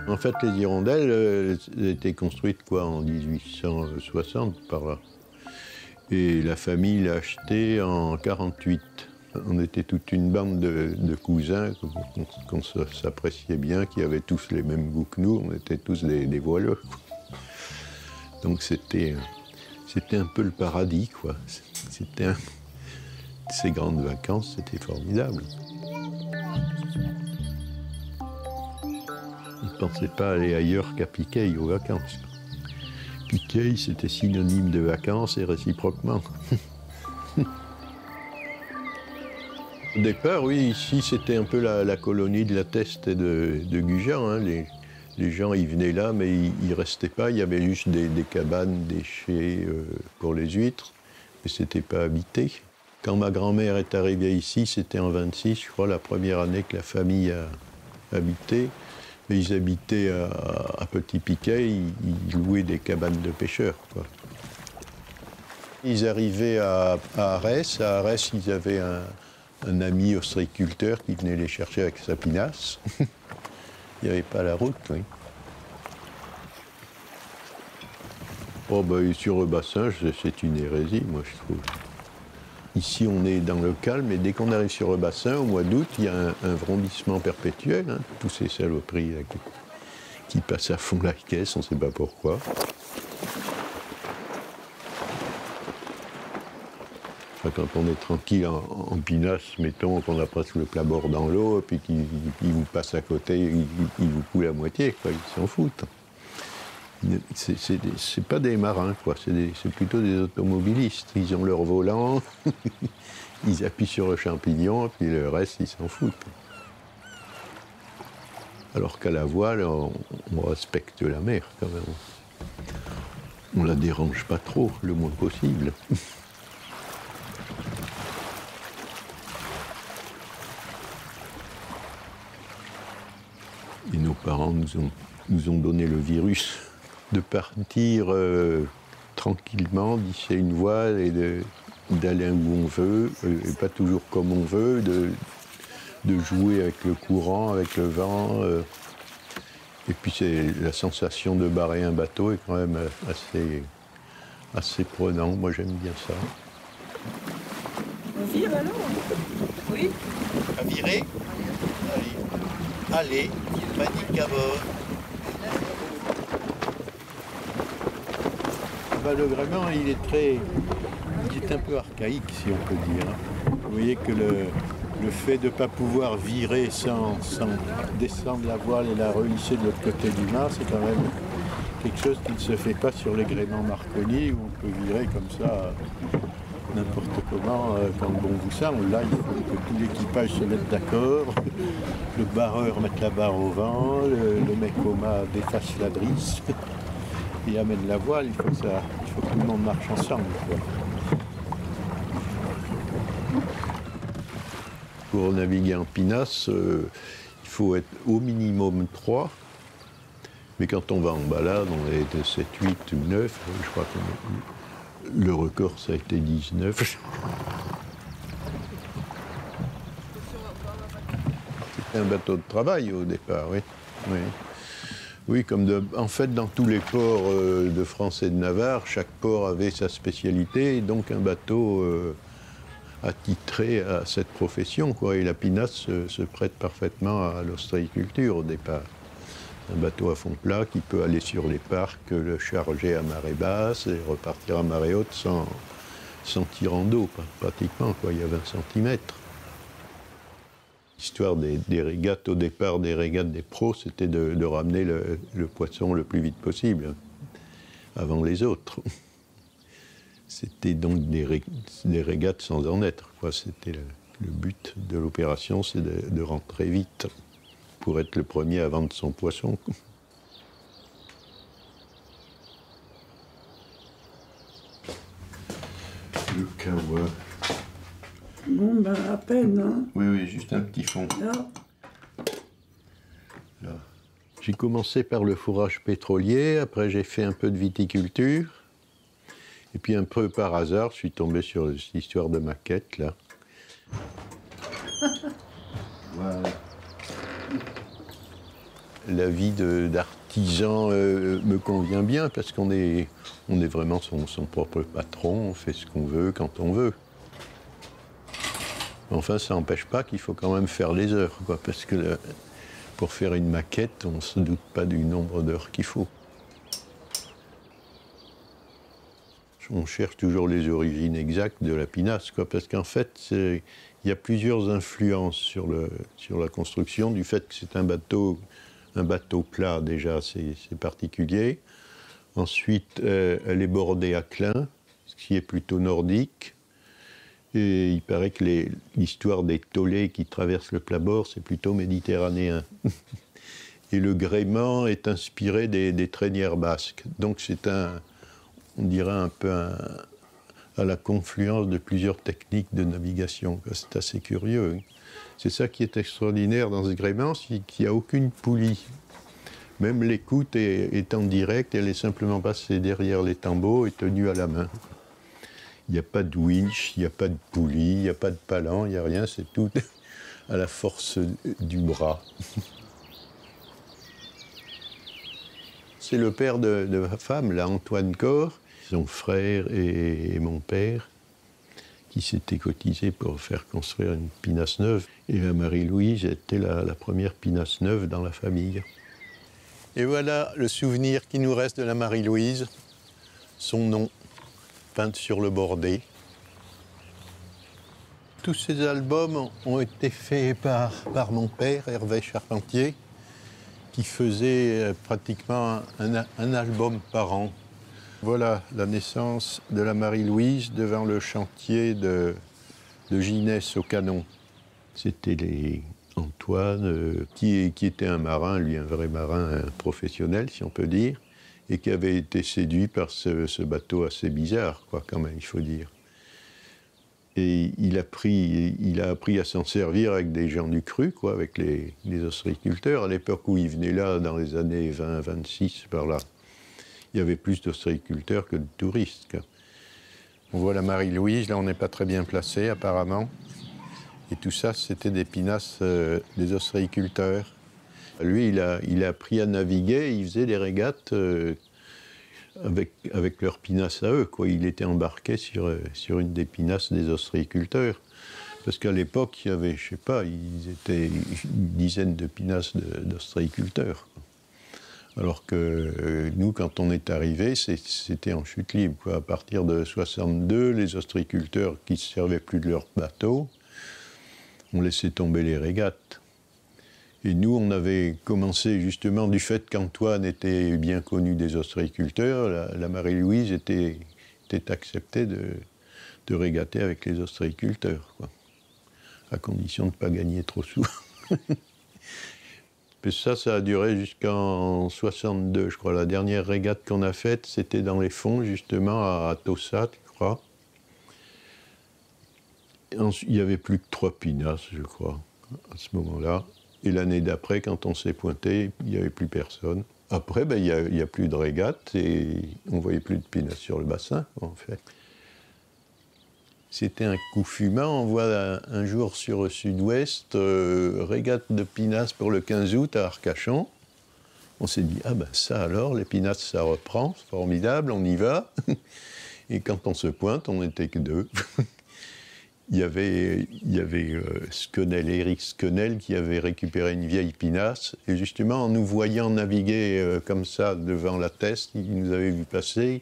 En fait, les hirondelles étaient construites quoi, en 1860 par là. Et la famille l'a acheté en 1948. On était toute une bande de cousins qu'on s'appréciait bien, qui avaient tous les mêmes goûts que nous. On était tous des voileux. Donc c'était un peu le paradis, quoi. Ces grandes vacances, c'était formidable. On ne pensait pas aller ailleurs qu'à Piqueil aux vacances. Piqueil, c'était synonyme de vacances et réciproquement. Au départ, oui, ici, c'était un peu la colonie de la Teste et de Gujan. Hein. Les gens, ils venaient là, mais ils ne restaient pas. Il y avait juste des cabanes, des chais pour les huîtres, mais ce n'était pas habité. Quand ma grand-mère est arrivée ici, c'était en 1926, je crois, la première année que la famille a habité. Mais ils habitaient à Petit Piquet, ils louaient des cabanes de pêcheurs, quoi. Ils arrivaient à Arès. À Arès, ils avaient un ami ostréiculteur qui venait les chercher avec sa pinasse. Il n'y avait pas la route, oui. Oh, ben, sur le bassin, c'est une hérésie, moi, je trouve. Ici, on est dans le calme, et dès qu'on arrive sur le bassin, au mois d'août, il y a un vrondissement perpétuel. Hein, tous ces saloperies là, qui passent à fond la caisse, on ne sait pas pourquoi. Enfin, quand on est tranquille en pinasse, mettons qu'on a presque le plat bord dans l'eau, et puis qu'ils vous passent à côté, ils vous coulent à moitié, quoi, ils s'en foutent. C'est pas des marins, quoi. C'est plutôt des automobilistes. Ils ont leur volant, ils appuient sur le champignon, puis le reste, ils s'en foutent. Alors qu'à la voile, on respecte la mer, quand même. On la dérange pas trop, le moins possible. Et nos parents nous ont donné le virus de partir tranquillement, d'hisser une voile et d'aller où on veut, et pas toujours comme on veut, de jouer avec le courant, avec le vent. Et puis la sensation de barrer un bateau est quand même assez prenant. Moi, j'aime bien ça. On vire alors? Oui. À virer? Allez, panique à bord. Ben, le gréement, il est un peu archaïque, si on peut dire. Vous voyez que le fait de ne pas pouvoir virer sans descendre la voile et la rehisser de l'autre côté du mât, c'est quand même quelque chose qui ne se fait pas sur les gréements Marconi, où on peut virer comme ça n'importe comment, quand bon vous semble. Là, il faut que tout l'équipage se mette d'accord, le barreur mette la barre au vent, le mec au mât défasse la drisse et amène la voile. Il faut que tout le monde marche ensemble, quoi. Pour naviguer en pinasse, il faut être au minimum 3. Mais quand on va en balade, on est de 7, 8 ou 9. Je crois que le record, ça a été 19. C'était un bateau de travail au départ, oui. Oui. Oui, en fait, dans tous les ports de France et de Navarre, chaque port avait sa spécialité, et donc un bateau attitré à cette profession, quoi. Et la pinasse se prête parfaitement à l'ostréiculture au départ. Un bateau à fond plat qui peut aller sur les parcs, le charger à marée basse et repartir à marée haute sans tirant d'eau, pratiquement, quoi. Il y a 20 cm. L'histoire des régates, au départ des régates des pros, c'était de ramener le poisson le plus vite possible, avant les autres. C'était donc des régates sans en être, quoi. C'était le but de l'opération, c'est de rentrer vite, pour être le premier à vendre son poisson. Le kawa. Bon, ben, à peine, hein. Oui, oui, juste un petit fond. Là. Là. J'ai commencé par le fourrage pétrolier, après j'ai fait un peu de viticulture, et puis un peu par hasard, je suis tombé sur cette histoire de maquette, là. Voilà. la vie d'artisan me convient bien parce qu'on est vraiment son propre patron, on fait ce qu'on veut quand on veut. Enfin, ça n'empêche pas qu'il faut quand même faire les heures, quoi, parce que pour faire une maquette, on ne se doute pas du nombre d'heures qu'il faut. On cherche toujours les origines exactes de la pinasse, quoi, parce qu'en fait, il y a plusieurs influences sur la construction, du fait que c'est un bateau plat, déjà, c'est particulier. Ensuite, elle est bordée à clin, ce qui est plutôt nordique. Et il paraît que l'histoire des tolets qui traversent le plat-bord, c'est plutôt méditerranéen. Et le gréement est inspiré des traînières basques. Donc c'est on dirait un peu à la confluence de plusieurs techniques de navigation. C'est assez curieux. C'est ça qui est extraordinaire dans ce gréement, c'est qu'il n'y a aucune poulie. Même l'écoute est en direct, elle est simplement passée derrière les tambours et tenue à la main. Il n'y a pas de winch, il n'y a pas de poulie, il n'y a pas de palan, il n'y a rien, c'est tout à la force du bras. C'est le père de ma femme, là, Antoine Corr, son frère et mon père, qui s'étaient cotisés pour faire construire une pinasse neuve. Et la Marie-Louise était la première pinasse neuve dans la famille. Et voilà le souvenir qui nous reste de la Marie-Louise, son nom, peinte sur le bordé. Tous ces albums ont été faits par mon père, Hervé Charpentier, qui faisait pratiquement un album par an. Voilà la naissance de la Marie-Louise devant le chantier de Ginès au Canon. C'était Antoine, qui était un marin, lui un vrai marin, un professionnel si on peut dire, et qui avait été séduit par ce bateau assez bizarre, quoi, quand même, il faut dire. Et il a appris à s'en servir avec des gens du cru, quoi, avec les ostréiculteurs. À l'époque où il venait là, dans les années 20-26, par là, il y avait plus d'ostréiculteurs que de touristes, quoi. On voit la Marie-Louise, là on n'est pas très bien placé apparemment. Et tout ça, c'était des pinasses des ostréiculteurs. Lui, il a appris à naviguer, il faisait des régates avec leurs pinasses à eux, quoi. Il était embarqué sur une des pinasses des ostréiculteurs. Parce qu'à l'époque, il y avait, je sais pas, ils étaient une dizaine de pinasses d'ostréiculteurs. Alors que nous, quand on est arrivé, c'était en chute libre, quoi. À partir de 62, les ostréiculteurs qui ne se servaient plus de leur bateau ont laissé tomber les régates. Et nous, on avait commencé justement du fait qu'Antoine était bien connu des ostréiculteurs, la Marie-Louise était acceptée de régater avec les ostréiculteurs, quoi, à condition de ne pas gagner trop souvent. Puis ça a duré jusqu'en 62, je crois. La dernière régate qu'on a faite, c'était dans les fonds, justement, à Tossat, je crois. Il n'y avait plus que 3 pinasses, je crois, à ce moment-là. Et l'année d'après, quand on s'est pointé, il n'y avait plus personne. Après, il n'y a plus de régate et on ne voyait plus de pinasses sur le bassin, en fait. C'était un coup fumant. On voit un jour sur le sud-ouest, régate de pinasses pour le 15 août à Arcachon. On s'est dit, ah ben ça alors, les pinasses, ça reprend, c'est formidable, on y va. Et quand on se pointe, on n'était que 2. Il y avait Squenel, Éric Squenel, qui avait récupéré une vieille pinasse. Et justement, en nous voyant naviguer comme ça devant la Teste, il nous avait vu passer.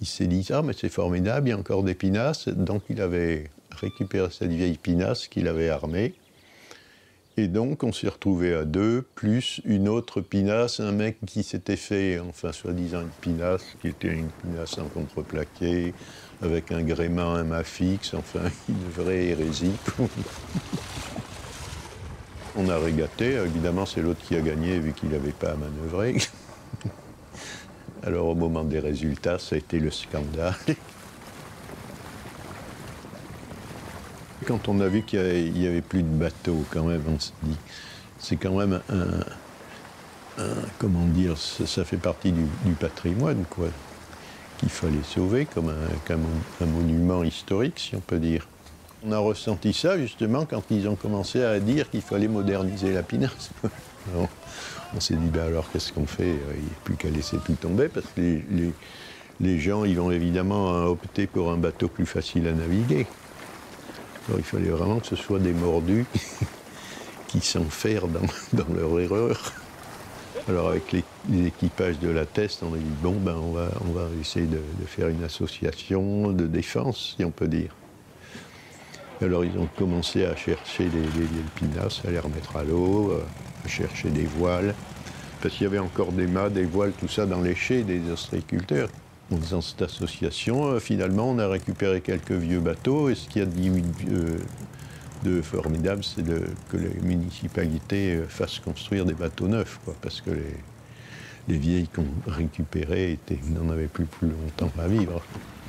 Il s'est dit, ah mais c'est formidable, il y a encore des pinasses. Donc il avait récupéré cette vieille pinasse qu'il avait armée. Et donc on s'est retrouvés à 2, plus une autre pinasse, un mec qui s'était fait, enfin soi-disant une pinasse, qui était une pinasse en contreplaqué, avec un gréement, un mât fixe, enfin une vraie hérésie. On a régaté, évidemment c'est l'autre qui a gagné vu qu'il n'avait pas à manœuvrer. Alors au moment des résultats, ça a été le scandale. Quand on a vu qu'il n'y avait plus de bateaux, quand même, on s'est dit, c'est quand même comment dire, ça fait partie du patrimoine, quoi, qu'il fallait sauver comme un monument historique, si on peut dire. On a ressenti ça, justement, quand ils ont commencé à dire qu'il fallait moderniser la pinasse. On s'est dit, ben alors qu'est-ce qu'on fait? Il n'y a plus qu'à laisser tout tomber, parce que les gens, ils vont évidemment opter pour un bateau plus facile à naviguer. Alors il fallait vraiment que ce soit des mordus qui s'enferment dans leur erreur. Alors avec les équipages de la Teste, on a dit, bon, ben on va essayer de faire une association de défense, si on peut dire. Alors ils ont commencé à chercher les vieilles pinasses, à les remettre à l'eau, à chercher des voiles, parce qu'il y avait encore des mâts, des voiles, tout ça dans les chais des ostréiculteurs. En faisant cette association, finalement, on a récupéré quelques vieux bateaux, et ce qu'il y a de formidable, c'est que les municipalités fassent construire des bateaux neufs, quoi, parce que les vieilles qu'on récupérait n'en avaient plus longtemps à vivre.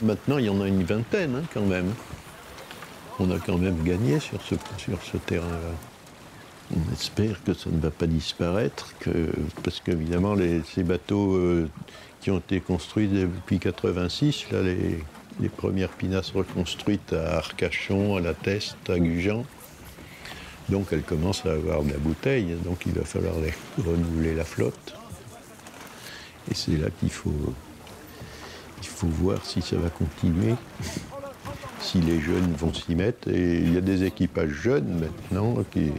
Maintenant, il y en a une vingtaine, hein, quand même. On a quand même gagné sur ce terrain-là. On espère que ça ne va pas disparaître, parce qu'évidemment, ces bateaux qui ont été construits depuis 86, là, les premières pinasses reconstruites à Arcachon, à la Teste, à Gujan, donc elles commencent à avoir de la bouteille, donc il va falloir renouveler la flotte. Et c'est là qu'il faut voir si ça va continuer. Si les jeunes vont s'y mettre, et il y a des équipages jeunes maintenant,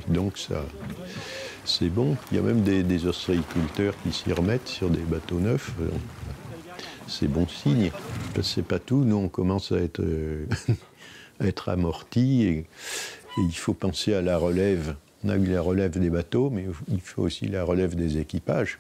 donc ça, c'est bon. Il y a même des ostréiculteurs qui s'y remettent sur des bateaux neufs. C'est bon signe. Parce que c'est pas tout, nous on commence à être amortis, et il faut penser à la relève. On a eu la relève des bateaux, mais il faut aussi la relève des équipages.